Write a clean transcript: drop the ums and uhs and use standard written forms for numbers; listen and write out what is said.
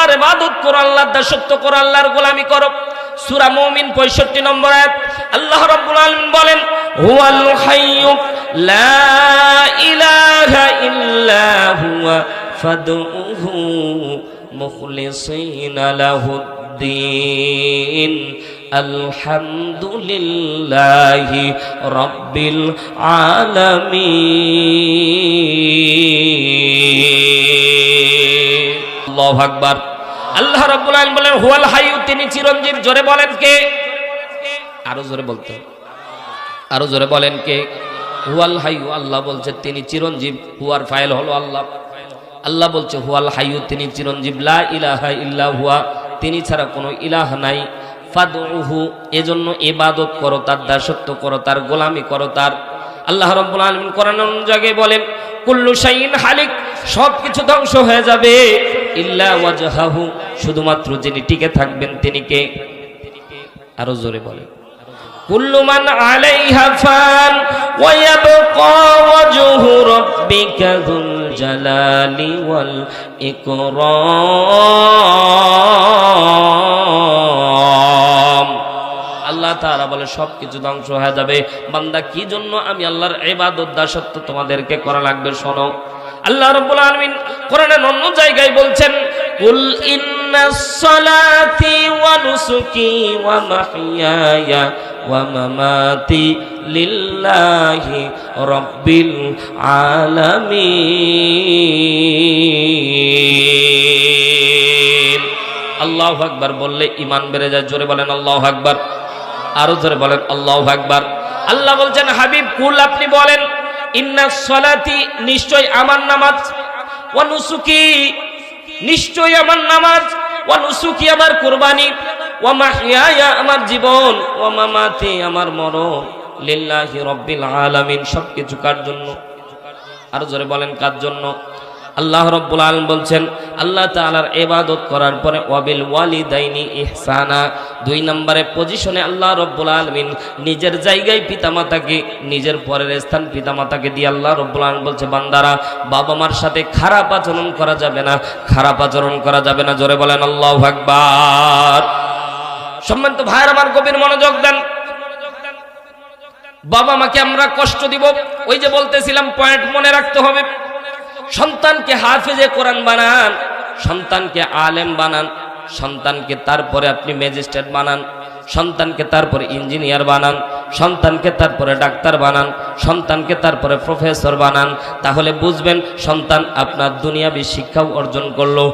আল্লাহর ইবাদত করো, আল্লাহর দাসত্ব করো, আল্লাহর গোলামি করো। সূরা মুমিন 65 নম্বর আয়াত আল্লাহ রাব্বুল আলামিন বলেন, হুয়াল হাইয়্যু লা ইলাহা ইল্লা হুয়া ফাদউহু মুখলিসিনা লাহুদ্দিন আলহামদুলিল্লাহি রাব্বিল আলামিন। আল্লাহু আকবার। আল্লাহ রাব্বুল আলামিন বলেন হুয়াল হাইয়্যু, তিনি চিরঞ্জীব। জোরে বলেন কে? আরো জোরে বলতে, আরো জোরে বলেন কে? হুয়াল হাইয়্যু, আল্লাহ বলছে তিনি চিরঞ্জীব। হুয়ার ফাইল হলো আল্লাহ। আল্লাহ বলছে হুয়াল হাইয়্যু, তিনি চিরঞ্জীব। লা ইলাহা ইল্লা হুয়া, তিনি ছাড়া কোনো ইলাহ নাই। ফাদউহু, এজন্য ইবাদত করো, তার দাসত্ব করো, তার গোলামি করো। তার আল্লাহ রাব্বুল আলামিন কোরআনের অন্য জায়গায় বলেন কুল্লু শাইইন হালিক, সবকিছু ধ্বংস হয়ে যাবে, ইল্লা ওয়াজহাহু, শুধুমাত্র যিনি টিকে থাকবেন তিনি কে? আরো জোরে বলেন কুল্লু মান আলাইহা ফান ওয়া ইয়াবকা ওয়াজহু রাব্বিকা যুল জালালি ওয়াল ইকরাম। আল্লাহ তাআলা বলে সবকিছু ধ্বংস হয়ে যাবে, বান্দা কি জন্য আমি আল্লাহর ইবাদত দাসত্ব তোমাদেরকে করা লাগবে শোনো। আল্লাহ রাব্বুল আলামিন কোরআনের অন্য জায়গায় বলছেন কুল ইন্নাস সালাতি ওয়া নুসুকি ওয়া মাহইয়ায়া ওয়া মামাতি লিল্লাহি রাব্বিল আলামিন। আল্লাহু আকবার বললে ঈমান বেড়ে যায়। জোরে বলেন আল্লাহু আকবার। আরো জোরে বলেন আল্লাহু আকবার। আল্লাহ বলছেন হাবিব কুল, আপনি বলেন ইন্নাস সালাতি, নিশ্চয় আমার নামাজ, ওয়া নুসুকি, নিশ্চয় আমার নামাজ, ওয়া নুসুকি আমার কুরবানি, ওয়া মাহইয়ায়া আমার জীবন, ওয়া মামাতি আমার মরণ, লিল্লাহি রাব্বিল আলামিন, সবকিছু কার জন্য? আরো জোরে বলেন কার জন্য? আল্লাহ রাব্বুল আলামিন বলছেন আল্লাহ তাআলার ইবাদত করার পরে ওয়াবিল ওয়ালিদাইনি ইহসানা, 2 নম্বরে পজিশনে আল্লাহ রাব্বুল আলামিন নিজের জায়গায় পিতামাতাকে, নিজের পরের স্থান পিতামাতাকে দিয়ে আল্লাহ রাব্বুল আলামিন বলছে বান্দারা বাবা মার সাথে খারাপ আচরণ করা যাবে না, খারাপ আচরণ করা যাবে না। জোরে বলেন আল্লাহু আকবার। সম্মানিত ভাইরা আমার, গভীর মনোযোগ দেন। বাবা মাকে আমরা কষ্ট দিব, ওই যে বলতেছিলাম পয়েন্ট মনে রাখতে হবে। সন্তানকে হাফেজে কোরআন বানান, সন্তানকে আলেম বানান, সন্তানকে তারপরে আপনি ম্যাজিস্ট্রেট বানান, সন্তানকে তারপরে ইঞ্জিনিয়ার বানান, সন্তানকে তারপরে ডাক্তার বানান, সন্তানকে তারপরে প্রফেসর বানান। তাহলে বুঝবেন সন্তান আপনার দুনিয়াবী শিক্ষাও অর্জন করলো।